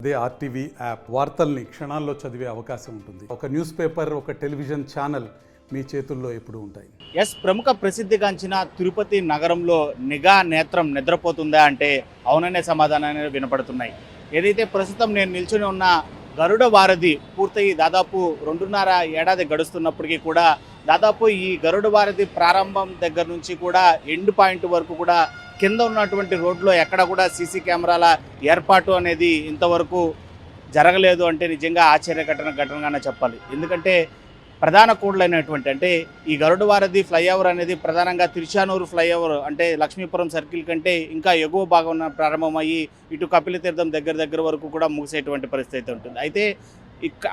అదే RTV app వార్తల్ని క్షణాల్లో చదివే అవకాశం ఉంటుంది. ఒక న్యూస్ పేపర్, ఒక టెలివిజన్ ఛానల్ మీ చేతుల్లో ఎప్పుడూ ఉంటాయి. ప్రముఖ ప్రసిద్ధిగాంచిన తిరుపతి నగరంలో నిఘా నేత్రం నిద్రపోతుందా అంటే అవుననే సమాధానాన్ని వినపడుతున్నాయి. ఏదైతే ప్రస్తుతం నేను నిల్చుని ఉన్న గరుడ వారధి పూర్తయి దాదాపు 2.5 ఏడాది గడుస్తున్నప్పటికీ కూడా దాదాపు ఈ గరుడ వారధి ప్రారంభం దగ్గర నుంచి కూడా ఎండ్ పాయింట్ వరకు కూడా కింద ఉన్నటువంటి రోడ్లో ఎక్కడ కూడా సీసీ కెమెరాల ఏర్పాటు అనేది ఇంతవరకు జరగలేదు అంటే నిజంగా ఘటనగానే చెప్పాలి. ఎందుకంటే ప్రధాన కూడలైనటువంటి అంటే ఈ గరుడ వారధి ఫ్లైఓవర్ అనేది ప్రధానంగా తిరుచానూరు ఫ్లైఓవర్ అంటే లక్ష్మీపురం సర్కిల్ కంటే ఇంకా ఎగువ భాగం ప్రారంభమయ్యి ఇటు కపిలతీర్థం దగ్గర వరకు కూడా ముగిసేటువంటి పరిస్థితి ఉంటుంది. అయితే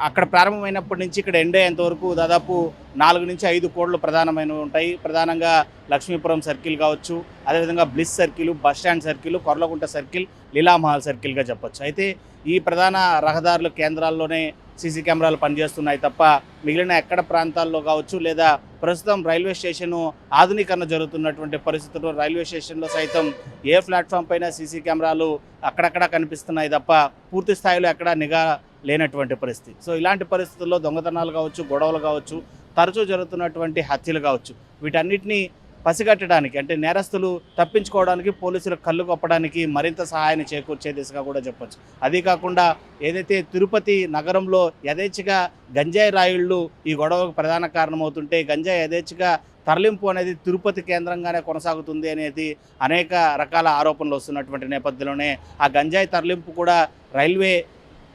అక్కడ ప్రారంభమైనప్పటి నుంచి ఇక్కడ ఎండ్ అయ్యేంత వరకు దాదాపు 4 నుంచి 5 కోడ్లు ప్రధానమైనవి ఉంటాయి. ప్రధానంగా లక్ష్మీపురం సర్కిల్ కావచ్చు, అదేవిధంగా Bliss circle, bus stand circle, Korlagunta circle, Leelamahal సర్కిల్గా చెప్పొచ్చు. అయితే ఈ ప్రధాన రహదారుల కేంద్రాల్లోనే సీసీ కెమెరాలు పనిచేస్తున్నాయి తప్ప మిగిలిన ఎక్కడ ప్రాంతాల్లో కావచ్చు లేదా ప్రస్తుతం రైల్వే స్టేషను ఆధునీకరణ జరుగుతున్నటువంటి పరిస్థితుల్లో రైల్వే స్టేషన్లో సైతం ఏ ప్లాట్ఫామ్ పైన సీసీ కెమెరాలు అక్కడక్కడ కనిపిస్తున్నాయి తప్ప పూర్తి స్థాయిలో ఎక్కడ నిఘా లేనటువంటి పరిస్థితి. సో ఇలాంటి పరిస్థితుల్లో దొంగతనాలు కావచ్చు, గొడవలు కావచ్చు, తరచూ జరుగుతున్నటువంటి హత్యలు కావచ్చు, వీటన్నిటినీ పసిగట్టడానికి అంటే నేరస్తులు తప్పించుకోవడానికి పోలీసులు కళ్ళు కప్పడానికి మరింత సహాయాన్ని చేకూర్చే దిశగా కూడా చెప్పొచ్చు. అదీ కాకుండా ఏదైతే తిరుపతి నగరంలో యథేచ్ఛగా గంజాయి రాయుళ్ళు ఈ గొడవకు ప్రధాన కారణమవుతుంటే గంజాయి యథేచ్ఛగా తరలింపు అనేది తిరుపతి కేంద్రంగానే కొనసాగుతుంది అనేది అనేక రకాల ఆరోపణలు వస్తున్నటువంటి నేపథ్యంలోనే ఆ గంజాయి తరలింపు కూడా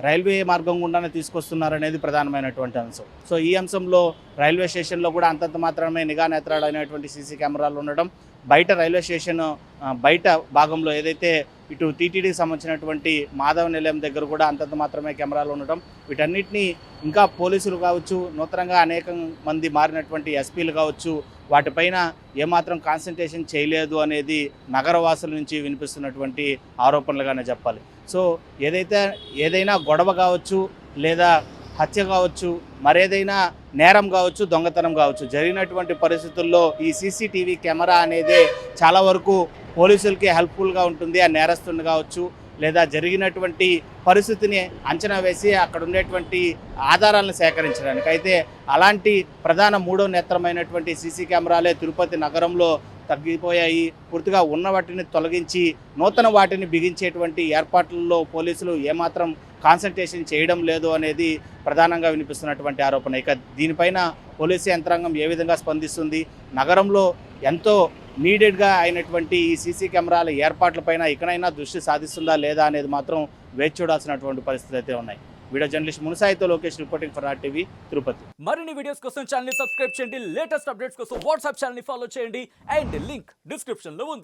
రైల్వే మార్గం గుండానే తీసుకొస్తున్నారనేది ప్రధానమైనటువంటి అంశం. సో ఈ అంశంలో రైల్వే స్టేషన్లో కూడా అంతంత మాత్రమే నిఘా నేత్రాలు అయినటువంటి సీసీ కెమెరాలు ఉండడం, బయట రైల్వే స్టేషన్ బయట భాగంలో ఏదైతే ఇటు టీటీడీకి సంబంధించినటువంటి మాధవ నిలయం దగ్గర కూడా అంతంత మాత్రమే కెమెరాలు ఉండడం, వీటన్నిటినీ ఇంకా పోలీసులు కావచ్చు, నూతనంగా అనేక మంది మారినటువంటి ఎస్పీలు కావచ్చు, వాటిపైన ఏమాత్రం కాన్సన్ట్రేషన్ చేయలేదు అనేది నగరవాసుల నుంచి వినిపిస్తున్నటువంటి ఆరోపణలుగానే చెప్పాలి. సో ఏదైనా గొడవ కావచ్చు లేదా హత్య కావచ్చు, మరేదైనా నేరం కావచ్చు, దొంగతనం కావచ్చు, జరిగినటువంటి పరిస్థితుల్లో ఈ సీసీటీవీ కెమెరా అనేది చాలా వరకు పోలీసులకి హెల్ప్ఫుల్గా ఉంటుంది. ఆ నేరస్తుని కావచ్చు లేదా జరిగినటువంటి పరిస్థితిని అంచనా వేసి అక్కడ ఉండేటువంటి ఆధారాలను సేకరించడానికి. అయితే అలాంటి ప్రధాన 3వ నేత్రమైనటువంటి సీసీ కెమెరాలే తిరుపతి నగరంలో తగ్గిపోయాయి. పూర్తిగా ఉన్న వాటిని తొలగించి నూతన వాటిని బిగించేటువంటి ఏర్పాట్లలో పోలీసులు ఏమాత్రం కాన్సన్ట్రేషన్ చేయడం లేదు అనేది ప్రధానంగా వినిపిస్తున్నటువంటి ఆరోపణ. ఇక దీనిపైన పోలీసు యంత్రాంగం ఏ విధంగా స్పందిస్తుంది, నగరంలో ఎంతో నీడెడ్గా అయినటువంటి ఈ సీసీ కెమెరాల ఏర్పాట్లపైన ఇకనైనా దృష్టి సాధిస్తుందా లేదా అనేది మాత్రం వేచి చూడాల్సినటువంటి పరిస్థితులు అయితే ఉన్నాయి. వీడియో జర్నలిస్ట్ మునసాయితో Lokesh reporting for RTV Tirupati. మరిన్ని వీడియోస్ కోసం ఛానల్ ని సబ్స్క్రైబ్ చేయండి, లేటెస్ట్ అప్డేట్స్ కోసం వాట్సాప్ ఛానల్ ని ఫాలో చేయండి అండ్ లింక్ డిస్క్రిప్షన్ లో ఉంది.